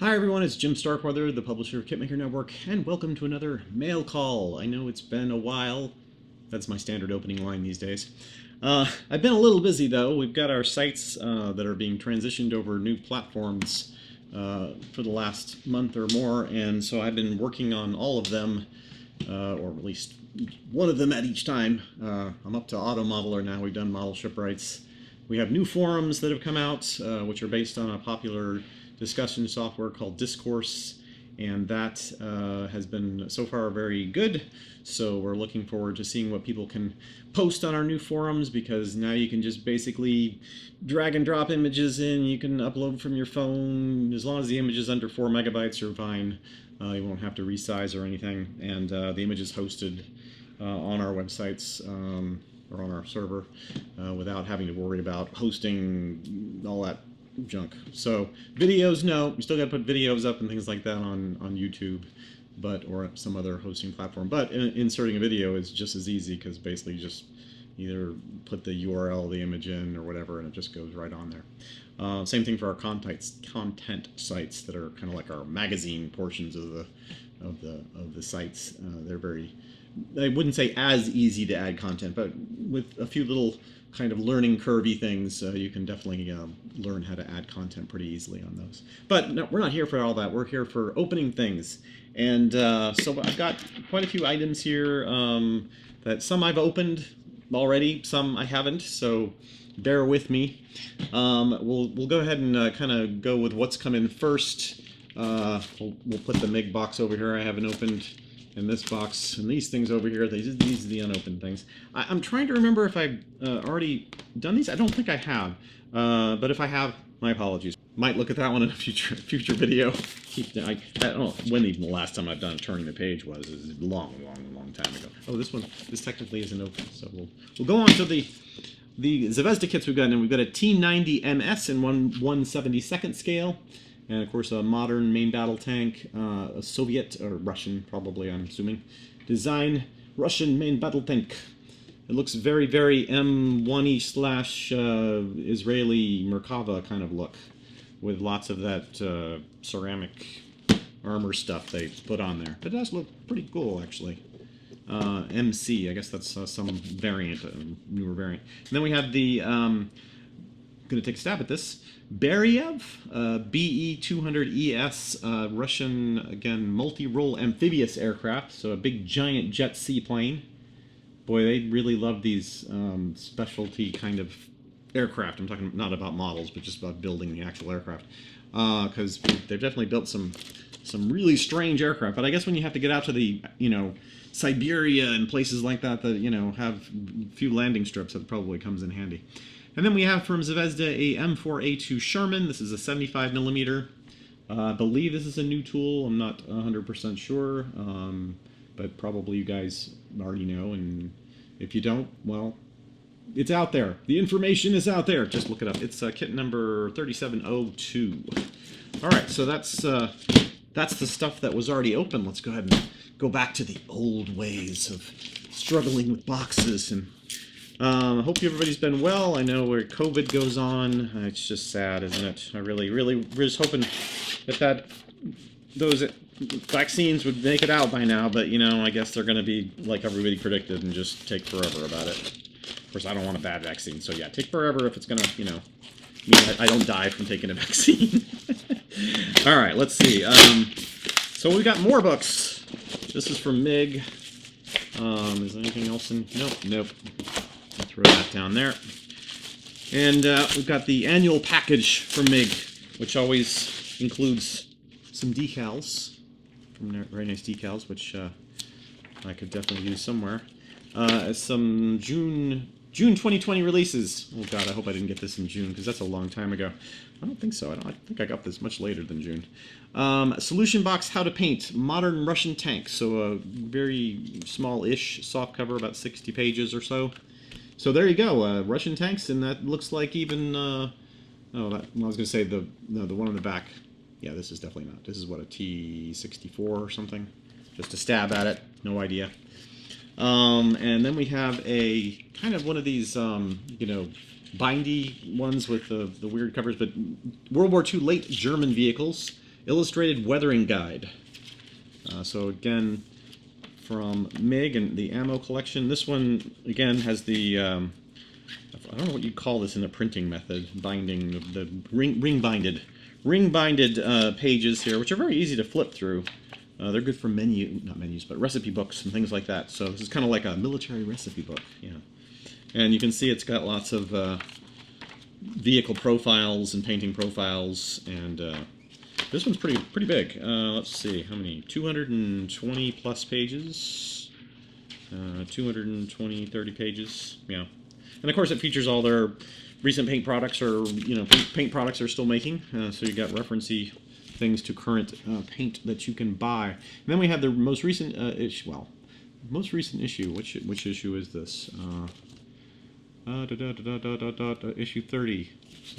Hi everyone, it's Jim Starkweather, the publisher of KitMaker Network, and welcome to another mail call. I know it's been a while. That's my standard opening line these days. I've been a little busy though. We've got our sites that are being transitioned over new platforms for the last month or more, and so I've been working on all of them, or at least one of them at each time. I'm up to Auto Modeler now. We've done model shipwrights. We have new forums that have come out, which are based on a popular discussion software called Discourse, and that has been so far very good. So we're looking forward to seeing what people can post on our new forums, because now you can just basically drag and drop images in. You can upload from your phone. As long as the image is under 4 megabytes, you're fine. You won't have to resize or anything, and the image is hosted on our websites or on our server without having to worry about hosting all that junk. So videos, no, you still got to put videos up and things like that on YouTube, or some other hosting platform. But inserting a video is just as easy, because basically you just either put the URL of the image in or whatever, and it just goes right on there. Same thing for our content sites that are kind of like our magazine portions of the sites. They're very, I wouldn't say as easy to add content, but with a few little kind of learning curvy things, you can definitely learn how to add content pretty easily on those. But no, we're not here for all that. We're here for opening things. And so I've got quite a few items here that some I've opened already, some I haven't, so bear with me. We'll go ahead and kind of go with what's come in first. We'll put the MIG box over here I haven't opened, in this box, and these things over here, these are the unopened things. I'm trying to remember if I've already done these. I don't think I have, but if I have, my apologies. Might look at that one in a future video. I don't know when even the last time I've done turning the page was. It's a long time ago. Oh, this technically isn't open, so we'll go on to the Zovesta kits we've got, and we've got a T90 MS in 1/172nd scale. And of course a modern main battle tank, a Soviet, or Russian probably, I'm assuming, design Russian main battle tank. It looks very, very M1-y / Israeli Merkava kind of look, with lots of that ceramic armor stuff they put on there. It does look pretty cool, actually. MC, I guess that's some variant, newer variant. And then we have the, going to take a stab at this, Beriev, BE-200ES, Russian, again, multi-role amphibious aircraft, so a big giant jet seaplane. Boy, they really love these specialty kind of aircraft. I'm talking not about models, but just about building the actual aircraft, because they've definitely built some really strange aircraft. But I guess when you have to get out to the, Siberia and places like that have a few landing strips, that probably comes in handy. And then we have from Zovesta a M4A2 Sherman. This is a 75mm. I believe this is a new tool. I'm not 100% sure, but probably you guys already know. And if you don't, well, it's out there. The information is out there. Just look it up. It's kit number 3702. All right, so that's the stuff that was already open. Let's go ahead and go back to the old ways of struggling with boxes. And I hope everybody's been well. I know where COVID goes on. It's just sad, isn't it? I really was hoping that those vaccines would make it out by now, but I guess they're going to be like everybody predicted and just take forever about it. Of course, I don't want a bad vaccine, so yeah, take forever if it's going to, mean I don't die from taking a vaccine. All right, let's see. So we got more books. This is from MIG. Is there anything else in? Nope. I'll throw that down there. And we've got the annual package from MIG, which always includes some decals, very nice decals, which I could definitely use somewhere. Some June 2020 releases. Oh god, I hope I didn't get this in June, because that's a long time ago. I don't think so. I think I got this much later than June. Solution box, How to Paint Modern Russian Tank. So a very small-ish soft cover, about 60 pages or so. So there you go, Russian tanks, and that looks like even, I was going to say the one on the back. Yeah, this is definitely not. This is what, a T-64 or something? Just a stab at it, no idea. And then we have a kind of one of these, bindy ones with the weird covers, but World War II late German vehicles. Illustrated Weathering Guide. So again, from MiG and the ammo collection. This one, again, has the, I don't know what you'd call this in a printing method, binding, the ring-binded pages here, which are very easy to flip through. They're good for not menus, but recipe books and things like that. So this is kind of like a military recipe book, yeah. And you can see it's got lots of vehicle profiles and painting profiles, and this one's pretty big. Let's see, how many? 220 plus pages. 220, 30 pages, yeah. And of course, it features all their recent paint products, or paint products they're still making. So you got referencey things to current paint that you can buy. And then we have the most recent issue. Well, most recent issue. Which issue is this? Issue 30.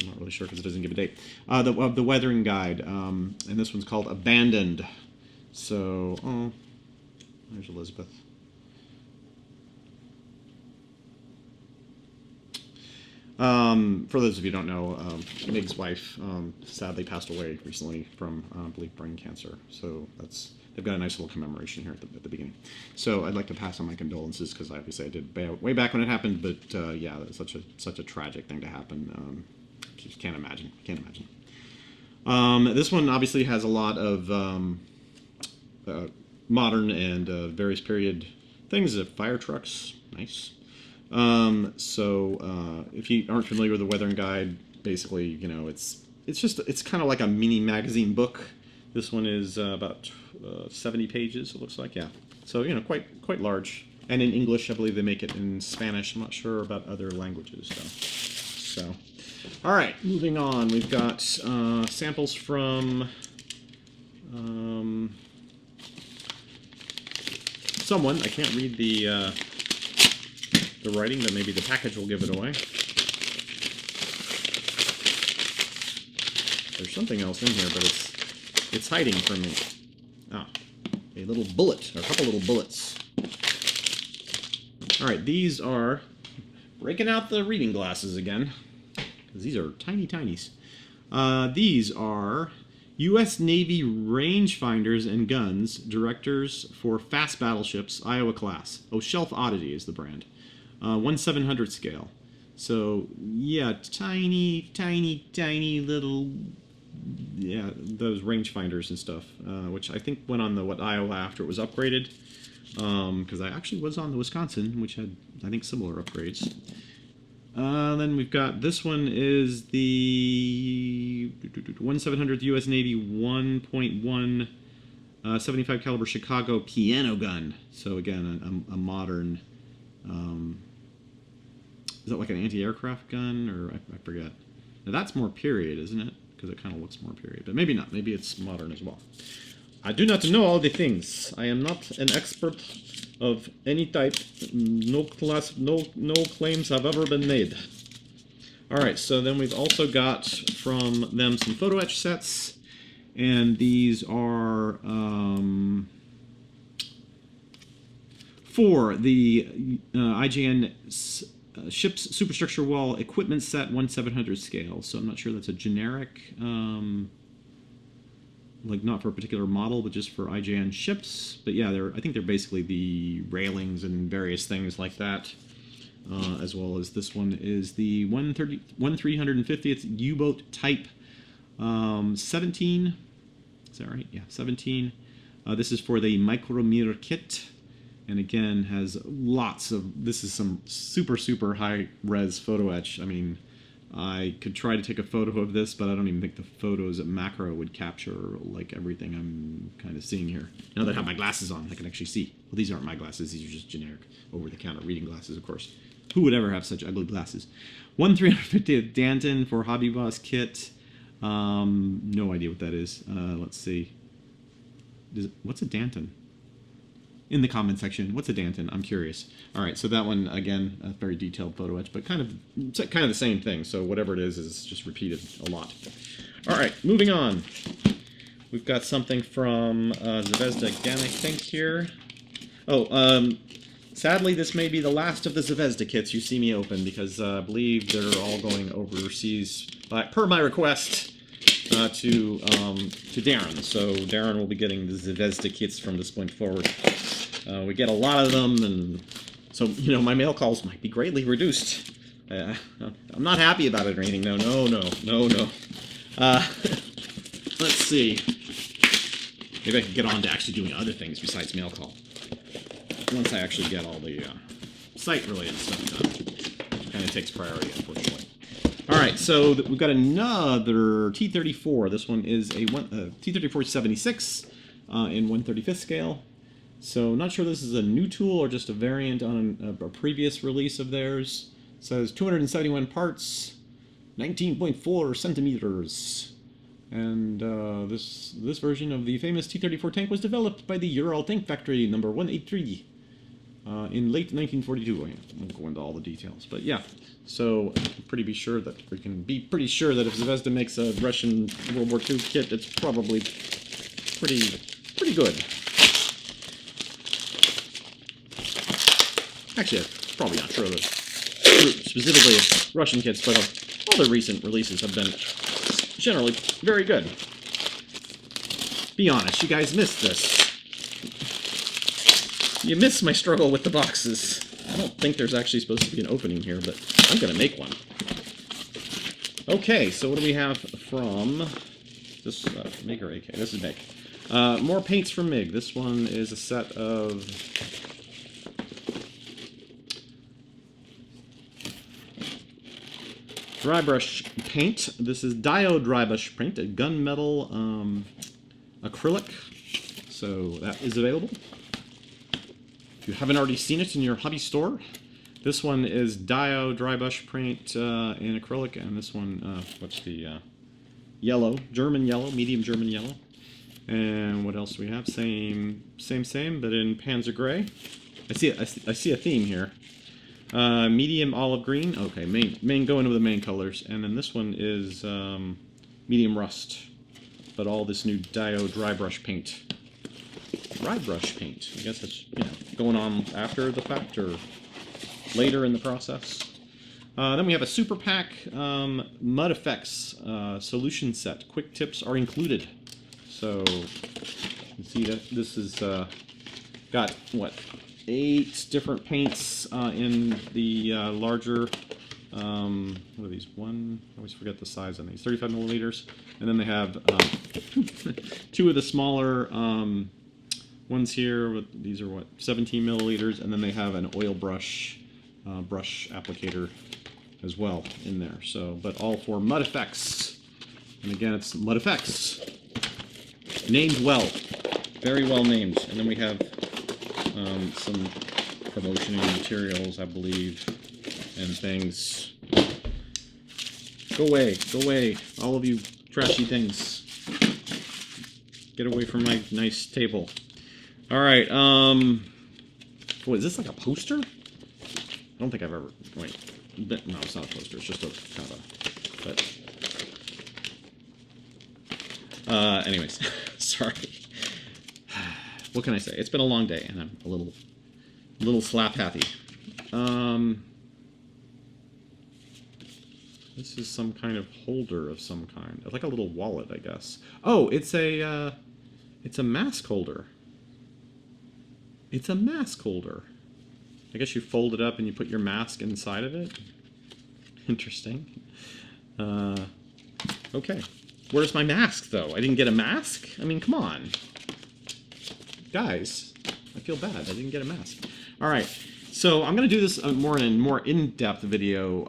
I'm not really sure because it doesn't give a date. The Weathering Guide, and this one's called Abandoned. So, oh, there's Elizabeth. For those of you who don't know, Mig's wife sadly passed away recently from, I believe, brain cancer. So they've got a nice little commemoration here at the beginning. So I'd like to pass on my condolences, because obviously I did way back when it happened. But yeah, it's such a tragic thing to happen. Just can't imagine. This one obviously has a lot of modern and various period things. Fire trucks, nice. So if you aren't familiar with the Weathering Guide, basically, it's kind of like a mini magazine book. This one is about 70 pages, it looks like, yeah. So, quite large. And in English, I believe they make it in Spanish. I'm not sure about other languages, though. So, all right, moving on. We've got samples from someone. I can't read the writing, but maybe the package will give it away. There's something else in here, but it's hiding from me. Ah, a little bullet, or a couple little bullets. All right, these are, breaking out the reading glasses again, because these are tiny tinies. These are U.S. Navy rangefinders and guns, directors for fast battleships, Iowa class. Oh, Shelf Oddity is the brand. 1/700 scale. So, yeah, tiny little, yeah, those rangefinders and stuff, which I think went on the Iowa after it was upgraded, because I actually was on the Wisconsin, which had, I think, similar upgrades. Then we've got, this one is the 1/700th U.S. Navy 1.1 75 caliber Chicago piano gun. So again, a modern, is that like an anti-aircraft gun, or I forget. Now that's more period, isn't it? Because it kind of looks more period, but maybe not. Maybe it's modern as well. I do not know all the things. I am not an expert of any type. No claims have ever been made. All right, so then we've also got from them some photo etch sets, and these are for the IJN ship's superstructure wall equipment set 1/700 scale. So I'm not sure that's a generic, like not for a particular model, but just for IJN ships. But yeah, I think they're basically the railings and various things like that, as well as this one is the 1/350th U-boat type 17. Is that right? Yeah, 17. This is for the Micromirror kit. And again, has lots of, this is some super high-res photo etch. I mean, I could try to take a photo of this, but I don't even think the photos at macro would capture like everything I'm kind of seeing here. Now that I have my glasses on, I can actually see. Well, these aren't my glasses. These are just generic over-the-counter reading glasses, of course. Who would ever have such ugly glasses? 1/350th Danton for Hobby Boss kit. No idea what that is. Let's see. What's a Danton? In the comment section, what's a Danton? I'm curious. All right, so that one, again, a very detailed photo etch, but kind of the same thing. So whatever it is just repeated a lot. All right, moving on. We've got something from Zovesta again, I think, here. Oh, sadly, this may be the last of the Zovesta kits you see me open, because I believe they're all going overseas per my request. to Darren. So Darren will be getting the Zovesta Kits from this point forward. We get a lot of them, and so, you know, my mail calls might be greatly reduced. I'm not happy about it or anything. No. Let's see. Maybe I can get on to actually doing other things besides mail call. Once I actually get all the site-related stuff done. It kind of takes priority, unfortunately. Alright, so we've got another T34. This one is a T34-76 in 1/35th scale. So not sure this is a new tool or just a variant on a previous release of theirs. It says 271 parts, 19.4 centimeters. And this version of the famous T-34 tank was developed by the Ural Tank Factory number 183 in late 1942. I won't go into all the details, but yeah. So we can be pretty sure that if Zovesta makes a Russian World War II kit, it's probably pretty good. Actually, that's probably not true. Specifically of Russian kits, but all the recent releases have been generally very good. Be honest, you guys missed this. You missed my struggle with the boxes. I don't think there's actually supposed to be an opening here, but I'm going to make one. Okay, so what do we have from this MiG or AK? This is MiG. More paints from MiG. This one is a set of dry brush paint. This is diode dry brush paint, a gunmetal acrylic. So that is available. If you haven't already seen it in your hobby store, this one is diode dry brush paint in acrylic, and this one, what's the yellow, German yellow, medium German yellow. And what else do we have? Same, but in Panzer Gray. I see a theme here. Medium olive green. Okay, main going with the main colors, and then this one is medium rust. But all this new diode dry brush paint. Dry brush paint. I guess it's, you know, going on after the fact or later in the process. Then we have a super pack mud effects solution set. Quick tips are included. So you can see that this is got what, 8 different paints in the larger. What are these? I always forget the size on these. 35 milliliters, and then they have 2 of the smaller ones here. These are what, 17 milliliters, and then they have an oil brush applicator as well in there. So, but all for mud effects, and again, it's mud effects. Named well, very well named. And then we have some promotional materials, I believe, and things. Go away, all of you trashy things. Get away from my nice table. All right. What is this, like a poster? I don't think I've ever. Wait, no, it's not a poster. It's just a kind of a. But anyways, sorry. What can I say? It's been a long day, and I'm a little slap happy. This is some kind of holder of some kind, like a little wallet, I guess. Oh, it's a mask holder. It's a mask holder. I guess you fold it up and you put your mask inside of it. Interesting. Okay. Where's my mask, though? I didn't get a mask? I mean, come on. Guys, I feel bad. I didn't get a mask. All right. So I'm going to do this more in-depth video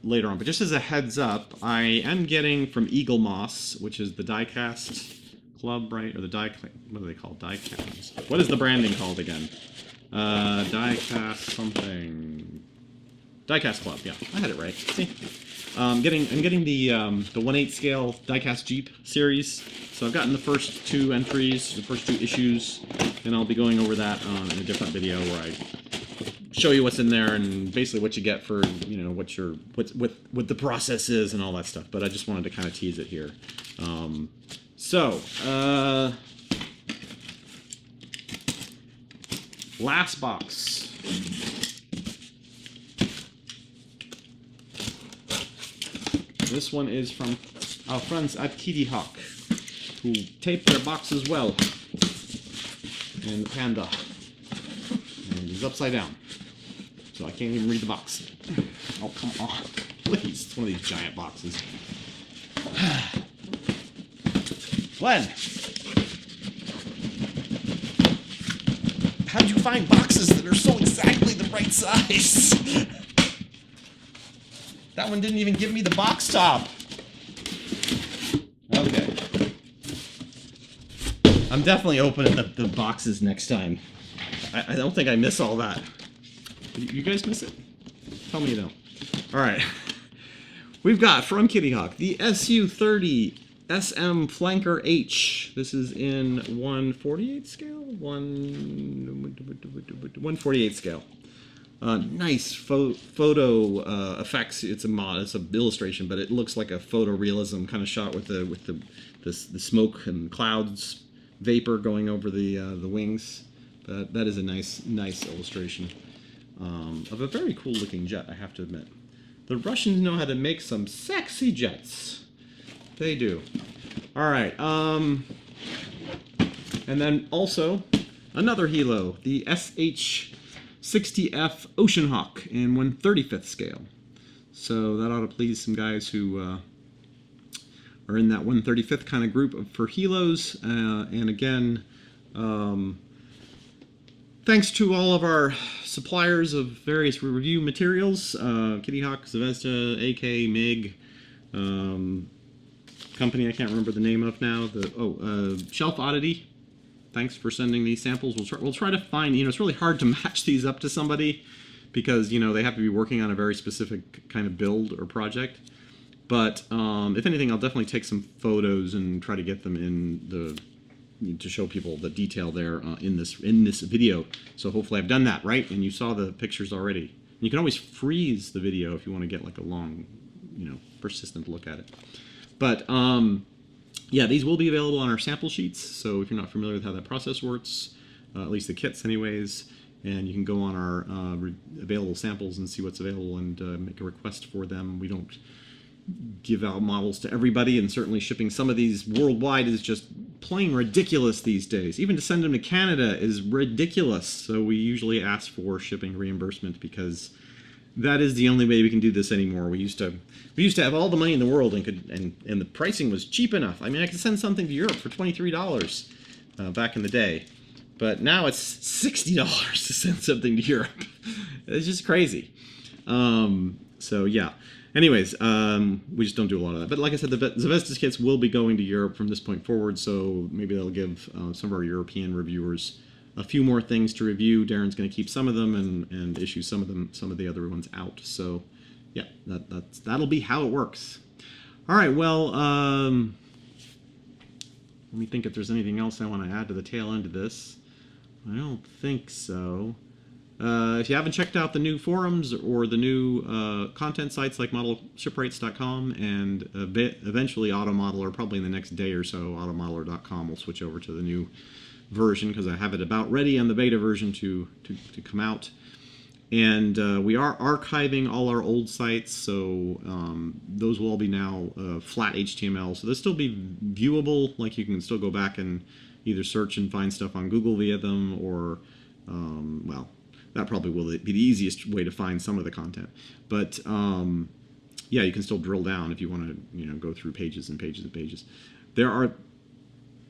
later on. But just as a heads up, I am getting from Eagle Moss, which is the die-cast club, right? Or the what do they call die-cast? What is the branding called again? Die-cast something. Die-cast club. Yeah, I had it right. See? I'm getting the 1/8 scale die-cast Jeep series. So I've gotten the first 2 entries, the first 2 issues, and I'll be going over that in a different video where I show you what's in there and basically what you get for, you know, what the process is and all that stuff. But I just wanted to kind of tease it here. Last box. This one is from our friends at KitMaker, who tape their boxes well. And the panda. And he's upside down. So I can't even read the box. Oh, come on. Please, it's one of these giant boxes. Glenn! How'd you find boxes that are so exactly the right size? That one didn't even give me the box top. Okay. I'm definitely opening the boxes next time. I don't think I miss all that. You guys miss it? Tell me you don't. Alright. We've got, from KitMaker, the SU30 SM Flanker H. This is in 1/48 scale? 1/48 scale. Nice photo effects. It's a mod. It's an illustration, but it looks like a photorealism kind of shot with the smoke and clouds, vapor going over the wings. But that is a nice illustration of a very cool looking jet, I have to admit. The Russians know how to make some sexy jets. They do. All right. And then also another helo, the SH-60F Ocean Hawk in 1/35th scale. So that ought to please some guys who are in that 1/35th kind of group for helos. And again, thanks to all of our suppliers of various review materials, KitMaker, Zovesta, AK, MiG, company I can't remember the name of now. Shelf Oddity. Thanks for sending these samples. We'll try to find. It's really hard to match these up to somebody because they have to be working on a very specific kind of build or project. But if anything, I'll definitely take some photos and try to get them to show people the detail there in this video. So hopefully I've done that, right? And you saw the pictures already. You can always freeze the video if you want to get like a long, persistent look at it. But yeah, these will be available on our sample sheets. So if you're not familiar with how that process works, at least the kits anyways, and you can go on our available samples and see what's available and make a request for them. We don't give out models to everybody, and certainly shipping some of these worldwide is just plain ridiculous these days. Even to send them to Canada is ridiculous. So we usually ask for shipping reimbursement because that is the only way we can do this anymore. We used to have all the money in the world and the pricing was cheap enough. I mean, I could send something to Europe for $23 back in the day, but now it's $60 to send something to Europe. It's just crazy. So yeah. Anyways, we just don't do a lot of that. But like I said, the Zovesta Kits will be going to Europe from this point forward, so maybe that'll give some of our European reviewers a few more things to review. Darren's going to keep some of them and issue some of the other ones out. So yeah, that'll be how it works. All right, well, let me think if there's anything else I want to add to the tail end of this. I don't think so. If you haven't checked out the new forums or the new content sites like modelshipwrights.com and eventually AutoModeler, probably in the next day or so, automodeler.com will switch over to the new version because I have it about ready on the beta version to come out. And we are archiving all our old sites, so those will all be now flat HTML. So they'll still be viewable, like you can still go back and either search and find stuff on Google via them or, well, that probably will be the easiest way to find some of the content. But yeah, you can still drill down if you want to, go through pages and pages and pages. There are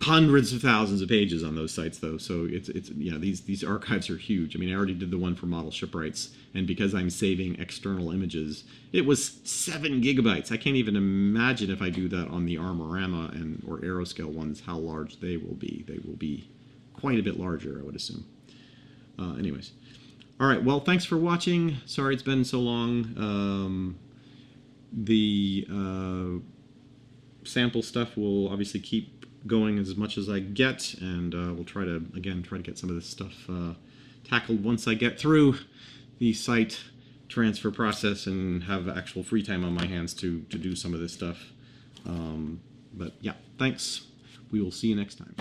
hundreds of thousands of pages on those sites, though. So these archives are huge. I mean, I already did the one for Model Shipwrights, and because I'm saving external images, it was 7 gigabytes. I can't even imagine if I do that on the Armorama or Aeroscale ones, how large they will be. They will be quite a bit larger, I would assume. Anyways. All right, well, thanks for watching. Sorry it's been so long. The sample stuff will obviously keep going as much as I get, and we'll try to get some of this stuff tackled once I get through the site transfer process and have actual free time on my hands to do some of this stuff. But yeah, thanks. We will see you next time.